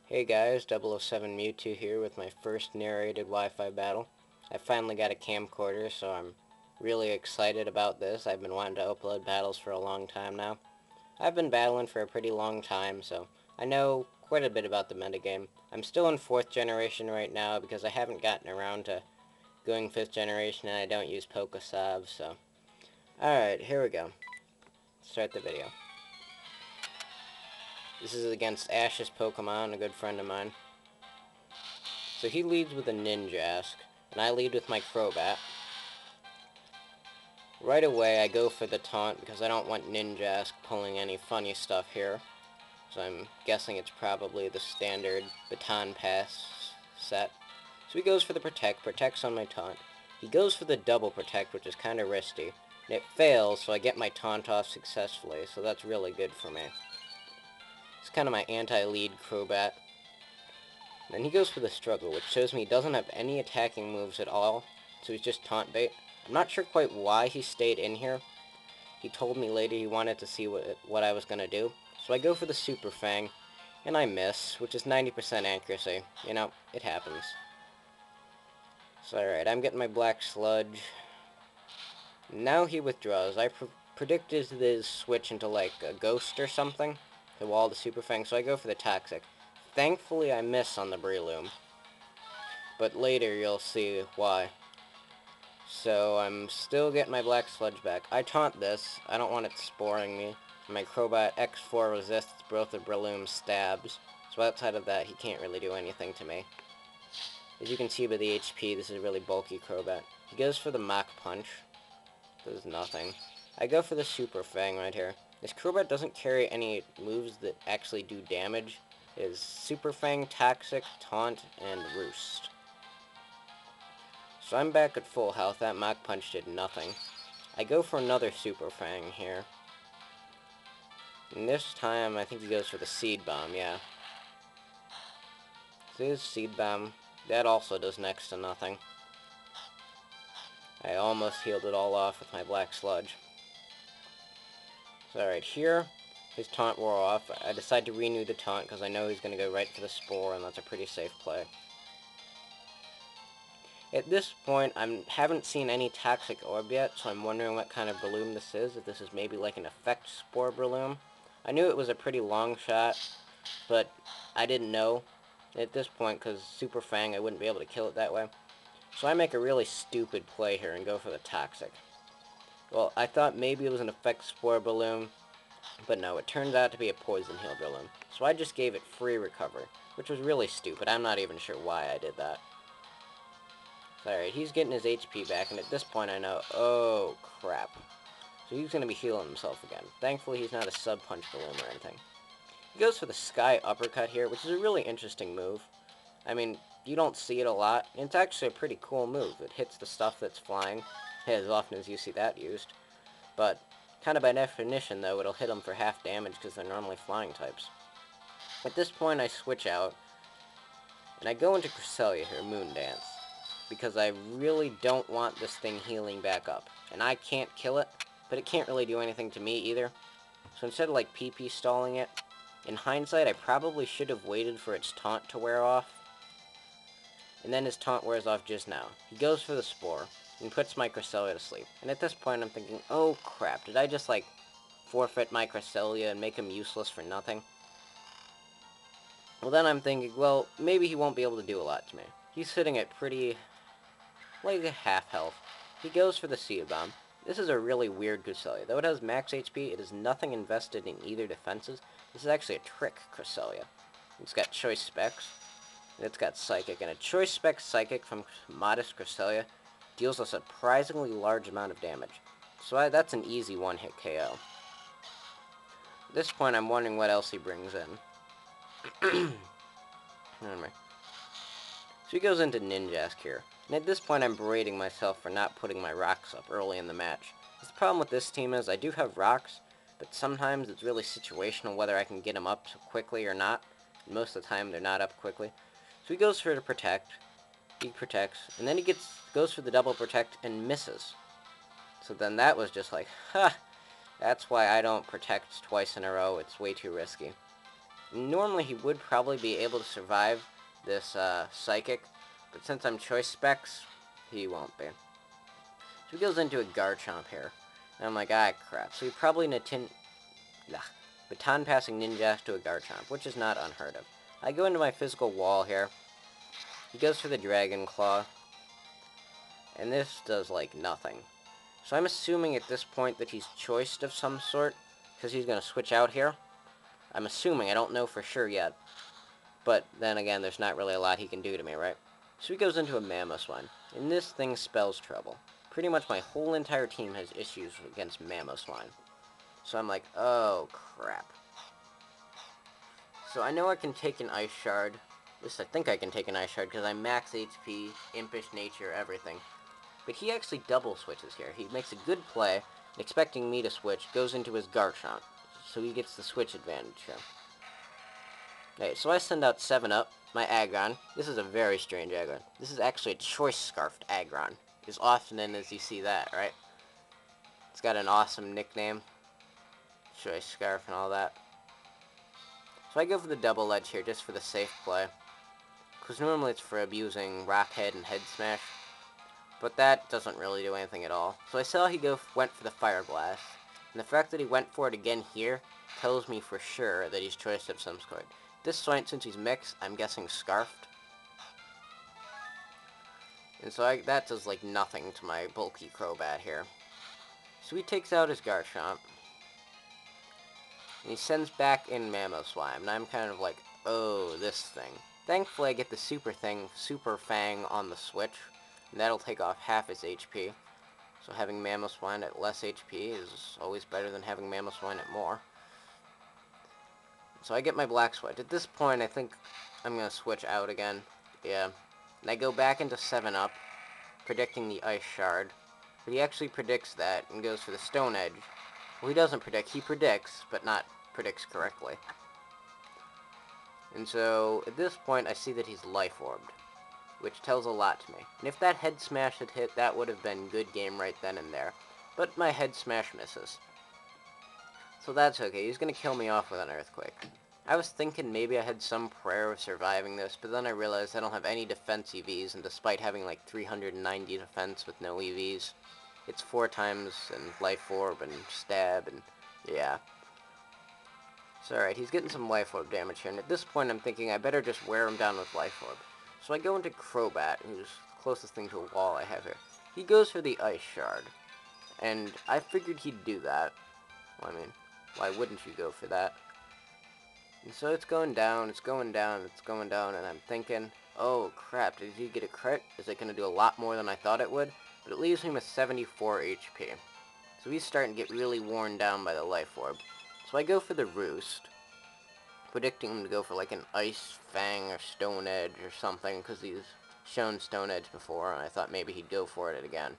Hey guys, 007 Mewtwo here with my first narrated Wi-Fi battle. I finally got a camcorder, so I'm really excited about this. I've been wanting to upload battles for a long time now. I've been battling for a pretty long time, so I know quite a bit about the metagame. I'm still in 4th generation right now because I haven't gotten around to going 5th generation and I don't use Pokesab, so... Alright, here we go. Start the video. This is against Ash's Pokemon, a good friend of mine. So he leads with a Ninjask, and I lead with my Crobat. Right away I go for the taunt because I don't want Ninjask pulling any funny stuff here. So I'm guessing it's probably the standard Baton Pass set. So he goes for the Protect, protects on my taunt. He goes for the double Protect, which is kind of risky. And it fails, so I get my taunt off successfully, so that's really good for me. It's kind of my anti-lead Crobat. Then he goes for the Struggle, which shows me he doesn't have any attacking moves at all, so he's just taunt bait. I'm not sure quite why he stayed in here. He told me later he wanted to see what I was going to do. So I go for the Super Fang, and I miss, which is 90% accuracy. You know, it happens. So alright, I'm getting my Black Sludge. Now he withdraws. I predicted his switch into like a Ghost or something to wall the Super Fang, so I go for the Toxic. Thankfully I miss on the Breloom, but later you'll see why. So I'm still getting my Black Sludge back. I taunt this. I don't want it sporing me. My Crobat X4 resists both of Breloom's stabs, so outside of that he can't really do anything to me. As you can see by the HP, this is a really bulky Crobat. He goes for the Mach Punch. Does nothing. I go for the Super Fang right here. This Crobat doesn't carry any moves that actually do damage. It is Super Fang, Toxic, Taunt, and Roost. So I'm back at full health. That Mach Punch did nothing. I go for another Super Fang here. And this time, I think he goes for the Seed Bomb, yeah. So his Seed Bomb, that also does next to nothing. I almost healed it all off with my Black Sludge. So alright, here, his taunt wore off. I decide to renew the taunt because I know he's going to go right for the Spore, and that's a pretty safe play. At this point, I haven't seen any Toxic Orb yet, so I'm wondering what kind of Breloom this is, if this is maybe like an Effect Spore Breloom. I knew it was a pretty long shot, but I didn't know at this point because Super Fang, I wouldn't be able to kill it that way. So I make a really stupid play here and go for the Toxic. Well, I thought maybe it was an Effect Spore Balloon, but no, it turns out to be a Poison Heal Balloon. So I just gave it free recovery, which was really stupid. I'm not even sure why I did that. So, alright, he's getting his HP back, and at this point I know, oh crap. So he's going to be healing himself again. Thankfully he's not a Sub-Punch Balloon or anything. He goes for the Sky Uppercut here, which is a really interesting move. I mean, you don't see it a lot. It's actually a pretty cool move. It hits the stuff that's flying, as often as you see that used. But, kind of by definition, though, it'll hit them for half damage because they're normally flying types. At this point, I switch out, and I go into Cresselia here, Moondance, because I really don't want this thing healing back up. And I can't kill it, but it can't really do anything to me either. So instead of, like, PP stalling it, in hindsight, I probably should have waited for its taunt to wear off. And then his taunt wears off just now. He goes for the Spore, and puts my Cresselia to sleep. And at this point, I'm thinking, oh crap, did I just, like, forfeit my Cresselia and make him useless for nothing? Well, then I'm thinking, well, maybe he won't be able to do a lot to me. He's sitting at pretty, like, a half health. He goes for the Seed Bomb. This is a really weird Cresselia. Though it has max HP, it is nothing invested in either defenses. This is actually a trick Cresselia. It's got Choice Specs, and it's got Psychic. And a Choice Spec Psychic from Modest Cresselia deals a surprisingly large amount of damage. So that's an easy one-hit KO. At this point, I'm wondering what else he brings in. Anyway. So he goes into Ninjask here. And at this point, I'm berating myself for not putting my rocks up early in the match. The problem with this team is I do have rocks, but sometimes it's really situational whether I can get them up quickly or not. And most of the time, they're not up quickly. So he goes for the Protect. He protects, and then he goes for the double Protect and misses. So then that was just like, ha! That's why I don't protect twice in a row. It's way too risky. Normally he would probably be able to survive this Psychic, but since I'm choice specs, he won't be. So he goes into a Garchomp here. And I'm like, ah, crap. So he probably baton passing Ninjask to a Garchomp, which is not unheard of. I go into my physical wall here. He goes for the Dragon Claw. And this does, like, nothing. So I'm assuming at this point that he's choiced of some sort, because he's going to switch out here. I'm assuming. I don't know for sure yet. But then again, there's not really a lot he can do to me, right? So he goes into a Mamoswine. And this thing spells trouble. Pretty much my whole entire team has issues against Mamoswine. So I'm like, oh, crap. So I know I can take an Ice Shard. At least I think I can take an Ice Shard, because I'm max HP, Impish Nature, everything. But he actually double switches here. He makes a good play, expecting me to switch, goes into his Garchomp. So he gets the switch advantage here. Alright, so I send out 7-Up, my Aggron. This is a very strange Aggron. This is actually a Choice Scarfed Aggron. As often as you see that, right? It's got an awesome nickname. Choice Scarf and all that. So I go for the Double Edge here, just for the safe play. Because normally it's for abusing Rock Head and Head Smash. But that doesn't really do anything at all. So I saw he went for the Fire Blast. And the fact that he went for it again here tells me for sure that he's choiced of some sort. This point, since he's mixed, I'm guessing Scarfed. And so that does like nothing to my bulky Crobat here. So he takes out his Garchomp. And he sends back in Mamoswine. And I'm kind of like, oh, this thing. Thankfully I get the Super Fang on the switch. And that'll take off half his HP. So having Mamoswine at less HP is always better than having Mamoswine at more. So I get my Black Switch. At this point, I think I'm going to switch out again. Yeah. And I go back into 7-Up, predicting the Ice Shard. But he actually predicts that and goes for the Stone Edge. Well, he doesn't predict. He predicts, but not predicts correctly. And so, at this point, I see that he's Life Orbed, which tells a lot to me. And if that Head Smash had hit, that would have been good game right then and there. But my Head Smash misses. So that's okay. He's going to kill me off with an Earthquake. I was thinking maybe I had some prayer of surviving this, but then I realized I don't have any defense EVs, and despite having like 390 defense with no EVs, it's 4 times and Life Orb and Stab, and yeah. So alright, he's getting some Life Orb damage here, and at this point I'm thinking I better just wear him down with Life Orb. So I go into Crobat, who's the closest thing to a wall I have here. He goes for the Ice Shard, and I figured he'd do that. Well, I mean, why wouldn't you go for that? And so it's going down, it's going down, it's going down, and I'm thinking, oh crap, did he get a crit? Is it going to do a lot more than I thought it would? But it leaves him with 74 HP. So he's starting to get really worn down by the Life Orb. So I go for the Roost, predicting him to go for like an Ice Fang or Stone Edge or something, because he's shown Stone Edge before, and I thought maybe he'd go for it again.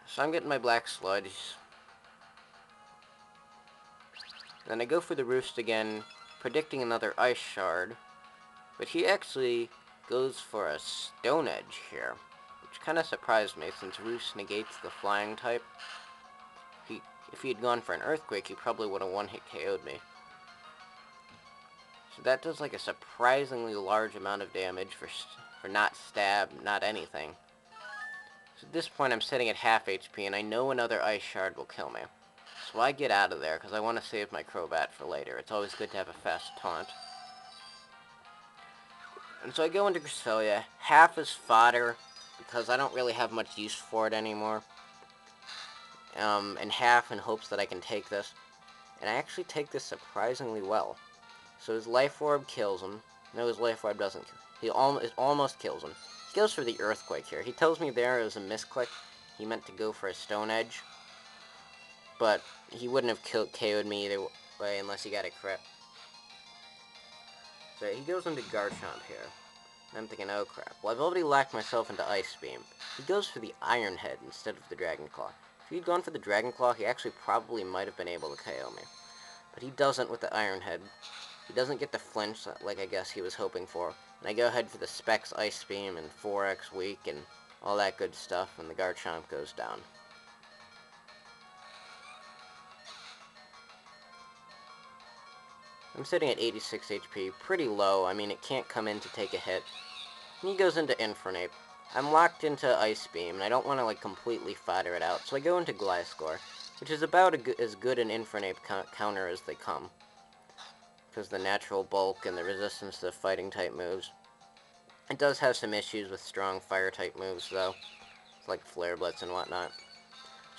So I'm getting my Black Sludge. Then I go for the Roost again, predicting another Ice Shard, but he actually goes for a Stone Edge here, which kind of surprised me since Roost negates the Flying type. If he had gone for an Earthquake, he probably would have one-hit KO'd me. So that does like a surprisingly large amount of damage for not Stab, not anything. So at this point I'm sitting at half HP, and I know another Ice Shard will kill me. So I get out of there, because I want to save my Crobat for later. It's always good to have a fast taunt. And so I go into Cresselia, half as fodder, because I don't really have much use for it anymore. And half in hopes that I can take this. And I actually take this surprisingly well. So his Life Orb kills him. No, his Life Orb doesn't kill him. It almost kills him. He goes for the Earthquake here. He tells me there was a misclick. He meant to go for a Stone Edge. But he wouldn't have KO'd me either way unless he got a crit. So he goes into Garchomp here. And I'm thinking, oh crap. Well, I've already locked myself into Ice Beam. He goes for the Iron Head instead of the Dragon Claw. If he'd gone for the Dragon Claw, he actually probably might have been able to KO me. But he doesn't with the Iron Head. He doesn't get the flinch like I guess he was hoping for. And I go ahead for the Specs Ice Beam and 4x weak and all that good stuff, and the Garchomp goes down. I'm sitting at 86 HP, pretty low. I mean, it can't come in to take a hit. And he goes into Infernape. I'm locked into Ice Beam, and I don't want to, like, completely fodder it out, so I go into Gliscor, which is about as good an Infernape counter as they come, because the natural bulk and the resistance to fighting-type moves. It does have some issues with strong fire-type moves, though, like Flare Blitz and whatnot.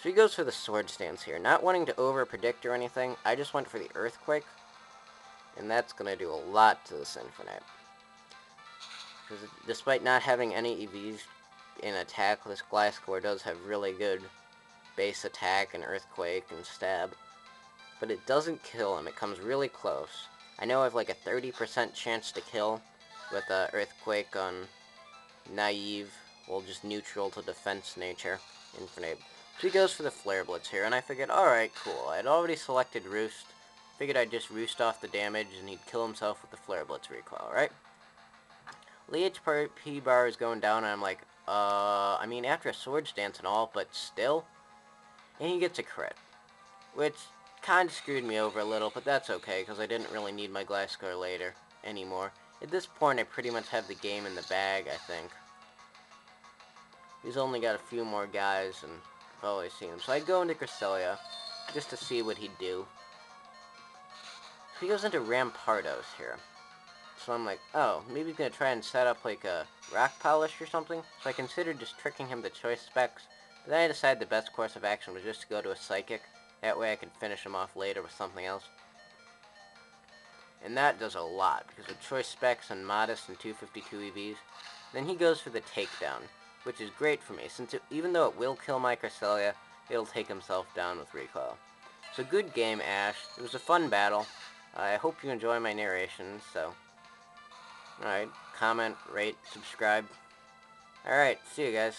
So he goes for the Sword Stance here. Not wanting to over-predict or anything, I just went for the Earthquake, and that's going to do a lot to this Infernape. Because despite not having any EVs in attack, this Gliscor does have really good base attack and Earthquake and Stab. But it doesn't kill him. It comes really close. I know I have like a 30% chance to kill with Earthquake on Naive, well, just neutral to defense nature, Infernape. So he goes for the Flare Blitz here, and I figured, alright, cool. I had already selected Roost. Figured I'd just Roost off the damage, and he'd kill himself with the Flare Blitz recoil, right? The HP bar is going down, and I'm like, I mean, after a Sword Stance and all, but still? And he gets a crit, which kind of screwed me over a little, but that's okay, because I didn't really need my Gliscor later anymore. At this point, I pretty much have the game in the bag, I think. He's only got a few more guys, and I've always seen him. So I go into Cresselia, just to see what he'd do. So he goes into Rampardos here. So I'm like, oh, maybe he's going to try and set up like a Rock Polish or something. So I considered just tricking him to Choice Specs. But then I decided the best course of action was just to go to a Psychic. That way I could finish him off later with something else. And that does a lot, because with Choice Specs and Modest and 252 EVs, then he goes for the Takedown, which is great for me, since even though it will kill my Cresselia, it'll take himself down with recoil. So good game, Ash. It was a fun battle. I hope you enjoy my narration, so... Alright, comment, rate, subscribe. Alright, see you guys.